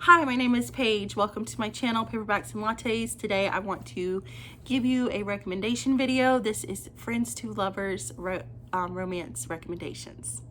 Hi, my name is Paige. Welcome to my channel, Paperbacks and Lattes. Today I want to give you a recommendation video. This is Friends to Lovers romance recommendations.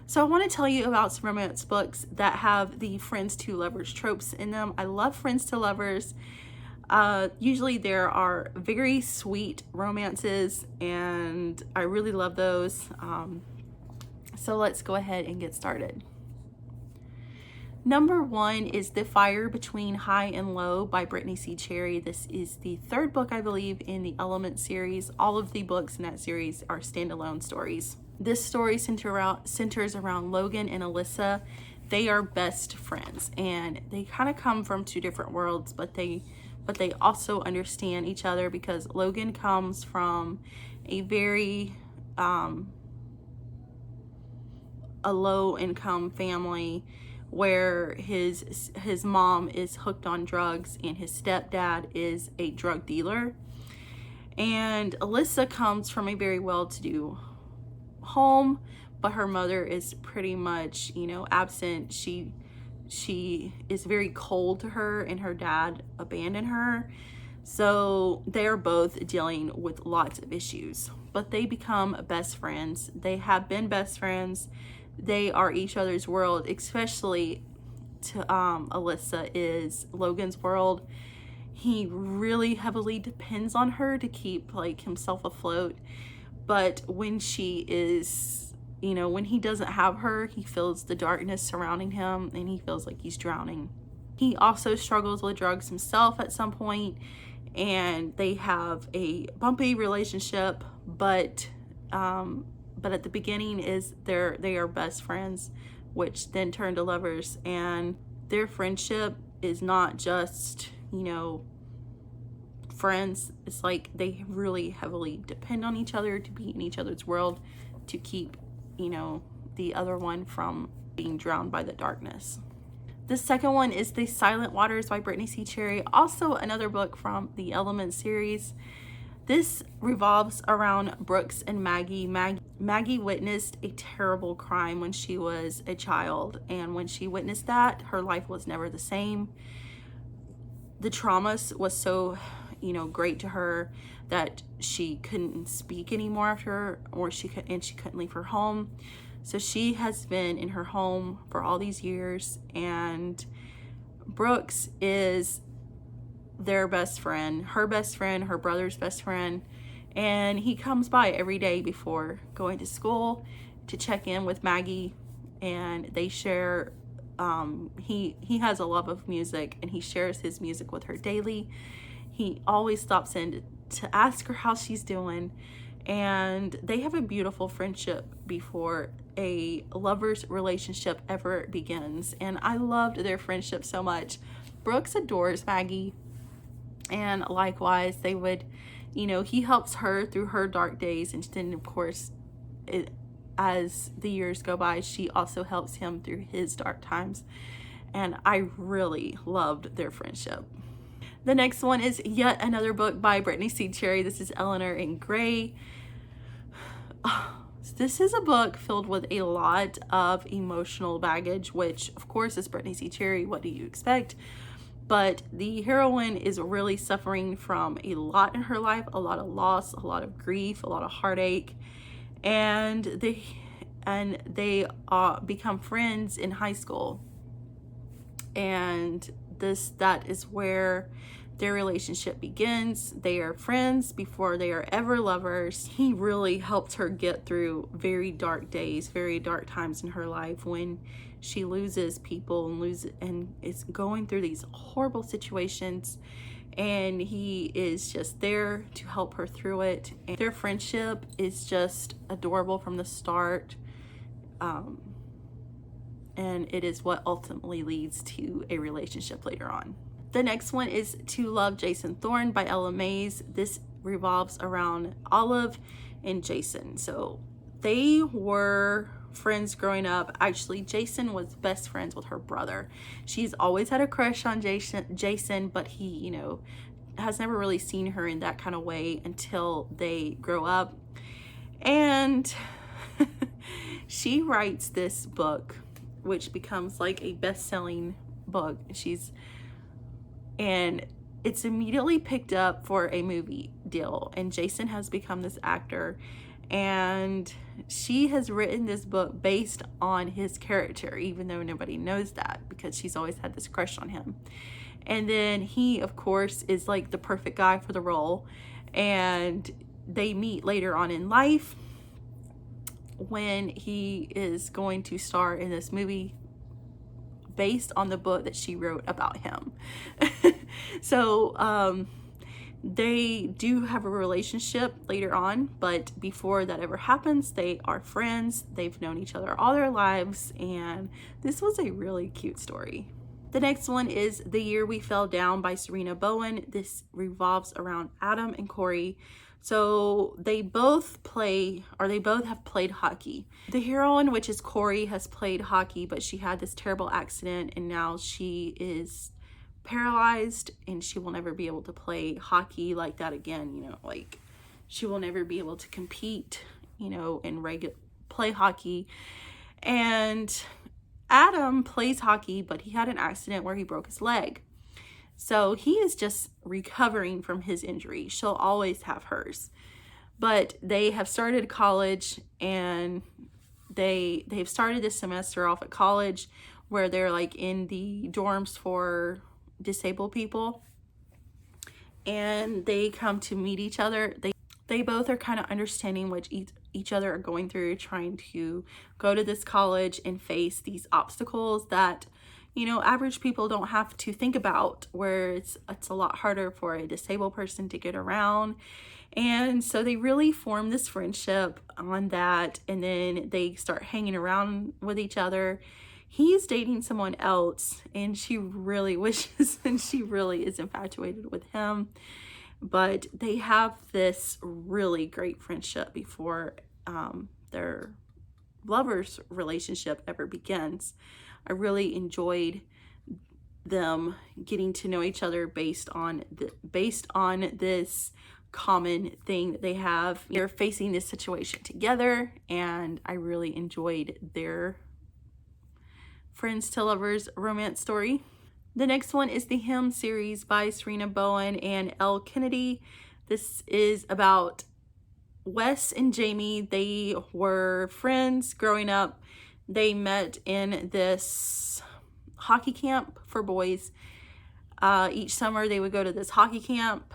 So I want to tell you about some romance books that have the friends to lovers tropes in them. I love friends to lovers. Usually there are very sweet romances and I really love those. So let's go ahead and get started. Number one is The Fire Between High and Low by Brittany C. Cherry. This is the third book, I believe, in the Element series. All of the books in that series are standalone stories. This story centers around Logan and Alyssa. They are best friends and they kind of come from two different worlds, but they also understand each other because Logan comes from a very a low income family where his mom is hooked on drugs and his stepdad is a drug dealer. And Alyssa comes from a very well-to-do home, but her mother is pretty much, absent. She is very cold to her and her dad abandoned her. So they're both dealing with lots of issues, but they become best friends. They have been best friends. They are each other's world, especially to Alyssa is Logan's world. He really heavily depends on her to keep himself afloat. But when she is, when he doesn't have her, he feels the darkness surrounding him and he feels like he's drowning. He also struggles with drugs himself at some point, and they have a bumpy relationship, but at the beginning they are best friends, which then turn to lovers, and their friendship is not just, friends. It's like they really heavily depend on each other to be in each other's world to keep, the other one from being drowned by the darkness. The second one is The Silent Waters by Brittany C. Cherry, also another book from the Element series. This revolves around Brooks and Maggie. Maggie witnessed a terrible crime when she was a child, and when she witnessed that, her life was never the same. The trauma was so, great to her that she couldn't speak anymore after, or she couldn't leave her home. So she has been in her home for all these years, and Brooks is their best friend, her brother's best friend, and he comes by every day before going to school to check in with Maggie, and they share he has a love of music and he shares his music with her daily. He always stops in to ask her how she's doing, and they have a beautiful friendship before a lover's relationship ever begins. And I loved their friendship so much. Brooks adores Maggie, and likewise they would, he helps her through her dark days, and then of course as the years go by, she also helps him through his dark times, and I really loved their friendship. The next one is yet another book by Brittany C. Cherry. This is Eleanor Gray. This is a book filled with a lot of emotional baggage, which of course is Brittany C. Cherry. What do you expect? But the heroine is really suffering from a lot in her life, a lot of loss, a lot of grief, a lot of heartache, and they become friends in high school, and that is where their relationship begins. They are friends before they are ever lovers. He really helped her get through very dark days, very dark times in her life when she loses people and is going through these horrible situations, and he is just there to help her through it. And their friendship is just adorable from the start, and it is what ultimately leads to a relationship later on. The next one is To Love Jason Thorne by Ella Mays. This revolves around Olive and Jason. So they were friends growing up. Actually, Jason was best friends with her brother. She's always had a crush on Jason, but he, has never really seen her in that kind of way until they grow up. And she writes this book, which becomes like a best-selling book. And it's immediately picked up for a movie deal, and Jason has become this actor, and she has written this book based on his character, even though nobody knows that, because she's always had this crush on him. And then he, of course, is like the perfect guy for the role, and they meet later on in life when he is going to star in this movie based on the book that she wrote about him. So they do have a relationship later on, but before that ever happens, they are friends. They've known each other all their lives, and this was a really cute story. The next one is The Year We Fell Down by Serena Bowen. This revolves around Adam and Corey. So they both have played hockey. The heroine, which is Corey, has played hockey, but she had this terrible accident, and now she is paralyzed, and she will never be able to play hockey like that again. You know, like she will never be able to compete, you know, and play hockey. And Adam plays hockey, but he had an accident where he broke his leg. So he is just recovering from his injury. She'll always have hers. But they have started college, and they've started this semester off at college where they're like in the dorms for disabled people. And they come to meet each other. They both are kind of understanding what each other are going through, trying to go to this college and face these obstacles that, you know, average people don't have to think about, where it's a lot harder for a disabled person to get around. And so they really form this friendship on that, and then they start hanging around with each other. He's dating someone else, and she really wishes, and she really is infatuated with him. But they have this really great friendship before their lovers' relationship ever begins. I really enjoyed them getting to know each other based on this common thing that they have. They're facing this situation together, and I really enjoyed their friends to lovers romance story. The next one is the Him series by Serena Bowen and Elle Kennedy. This is about Wes and Jamie. They were friends growing up. They met in this hockey camp for boys. Each summer they would go to this hockey camp,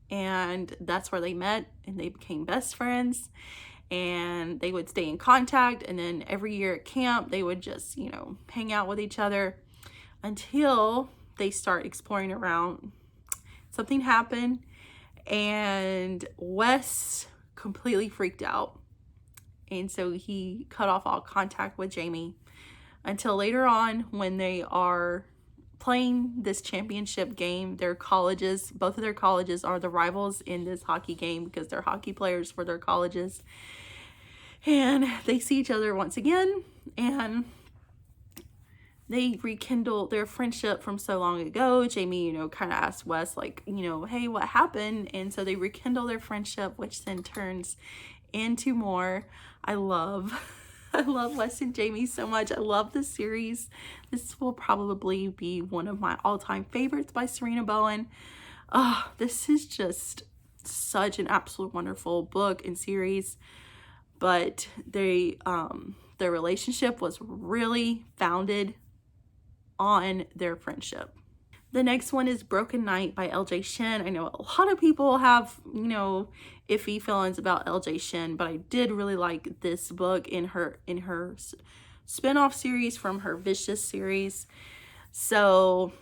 and that's where they met, and they became best friends, and they would stay in contact. And then every year at camp they would just, you know, hang out with each other until they start exploring around. Something happened, and Wes completely freaked out, and so he cut off all contact with Jamie until later on when they are playing this championship game. Their colleges, both of their colleges are the rivals in this hockey game because they're hockey players for their colleges, and they see each other once again, and they rekindle their friendship from so long ago. Jamie, you know, kind of asked Wes, like, you know, hey, what happened? And so they rekindle their friendship, which then turns into more. I love Wes and Jamie so much. I love this series. This will probably be one of my all-time favorites by Serena Bowen. This is just such an absolute wonderful book and series. But their relationship was really founded on their friendship. The next one is Broken Night by LJ Shin. I know a lot of people have, you know, iffy feelings about LJ Shin, but I did really like this book in her spin-off series from her Vicious series. So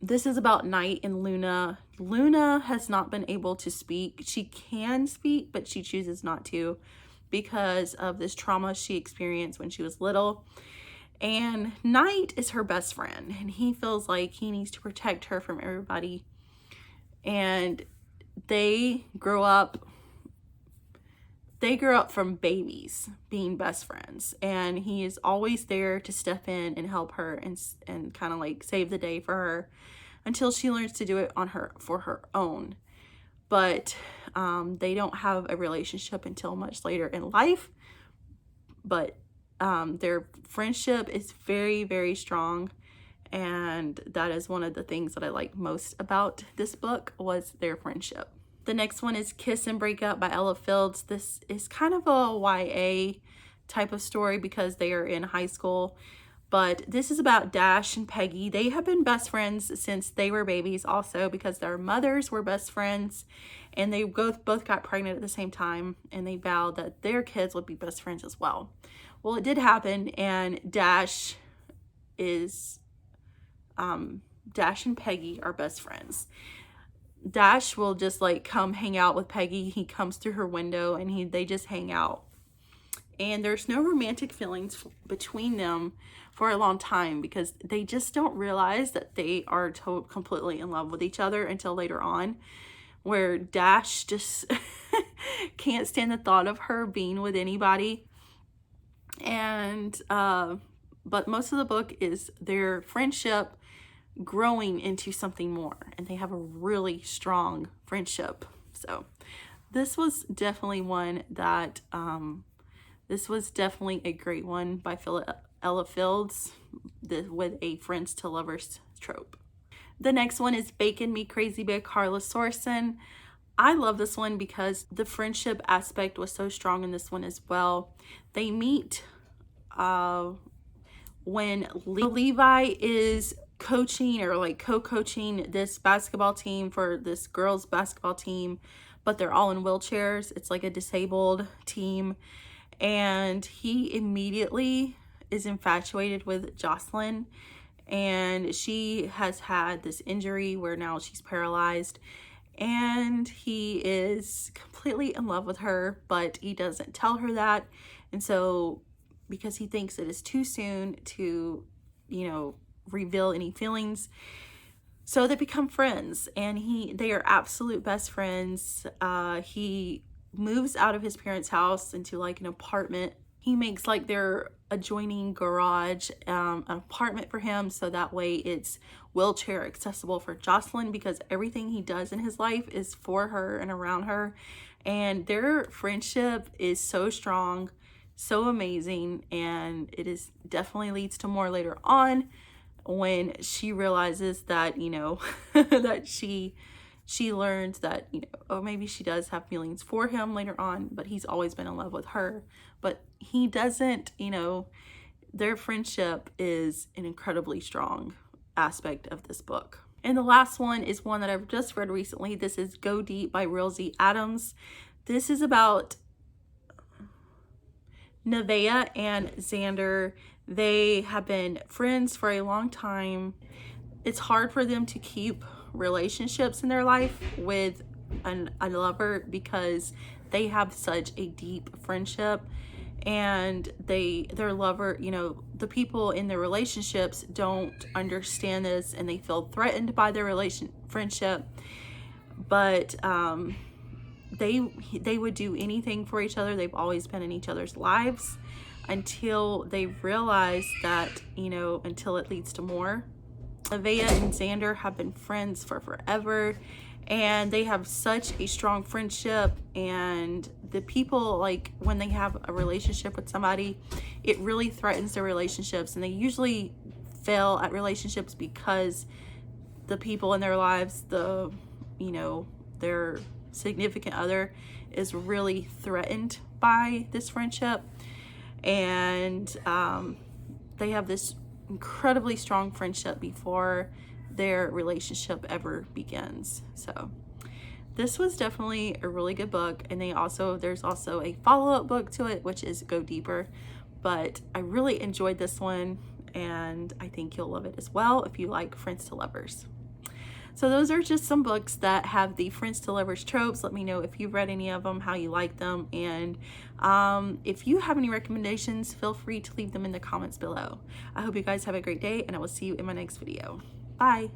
this is about Night and Luna. Luna has not been able to speak. She can speak, but she chooses not to because of this trauma she experienced when she was little. And Night is her best friend, and he feels like he needs to protect her from everybody. And they grow up from babies being best friends, and he is always there to step in and help her and kind of like save the day for her. until she learns to do it for her own. But they don't have a relationship until much later in life. But their friendship is very, very strong. And that is one of the things that I like most about this book, was their friendship. The next one is Kiss and Break Up by Ella Fields. This is kind of a YA type of story because they are in high school. But this is about Dash and Peggy. They have been best friends since they were babies also, because their mothers were best friends. And they both got pregnant at the same time. And they vowed that their kids would be best friends as well. Well, it did happen. And Dash and Peggy are best friends. Dash will just like come hang out with Peggy. He comes through her window and they just hang out. And there's no romantic feelings between them for a long time, because they just don't realize that they are completely in love with each other until later on, where Dash just can't stand the thought of her being with anybody. And but most of the book is their friendship growing into something more, and they have a really strong friendship. So this was definitely one that this was definitely a great one by Ella Fields, with a friends to lovers trope. The next one is Bacon Me Crazy by Carla Sorsen. I love this one because the friendship aspect was so strong in this one as well. They meet when Levi is coaching or like co-coaching this basketball team for this girls basketball team, but they're all in wheelchairs. It's like a disabled team, and he immediately is infatuated with Jocelyn, and she has had this injury where now she's paralyzed, and he is completely in love with her, but he doesn't tell her that. And so, because he thinks it is too soon to, reveal any feelings, so they become friends, and they are absolute best friends. He moves out of his parents' house into like an apartment. He makes like their adjoining garage an apartment for him, so that way it's wheelchair accessible for Jocelyn, because everything he does in his life is for her and around her. And their friendship is so strong, so amazing, and it is definitely leads to more later on, when she realizes that, that she learns that, oh, maybe she does have feelings for him later on, but he's always been in love with her. But he doesn't, their friendship is an incredibly strong aspect of this book. And the last one is one that I've just read recently. This is Go Deep by Rilzy Adams. This is about Nevaeh and Xander. They have been friends for a long time. It's hard for them to keep relationships in their life with a lover, because they have such a deep friendship, and their lover, the people in their relationships don't understand this, and they feel threatened by their friendship. But they would do anything for each other. They've always been in each other's lives, until they realize that, until it leads to more. Nevaeh and Xander have been friends for forever, and they have such a strong friendship. And the people, like, when they have a relationship with somebody, it really threatens their relationships, and they usually fail at relationships because the people in their lives, their significant other, is really threatened by this friendship. And they have this incredibly strong friendship before their relationship ever begins. So this was definitely a really good book, and there's also a follow-up book to it, which is Go Deeper. But I really enjoyed this one, and I think you'll love it as well if you like friends to lovers. So those are just some books that have the friends to lovers tropes. Let me know if you've read any of them, how you like them, and if you have any recommendations, feel free to leave them in the comments below. I hope you guys have a great day, and I will see you in my next video. Bye.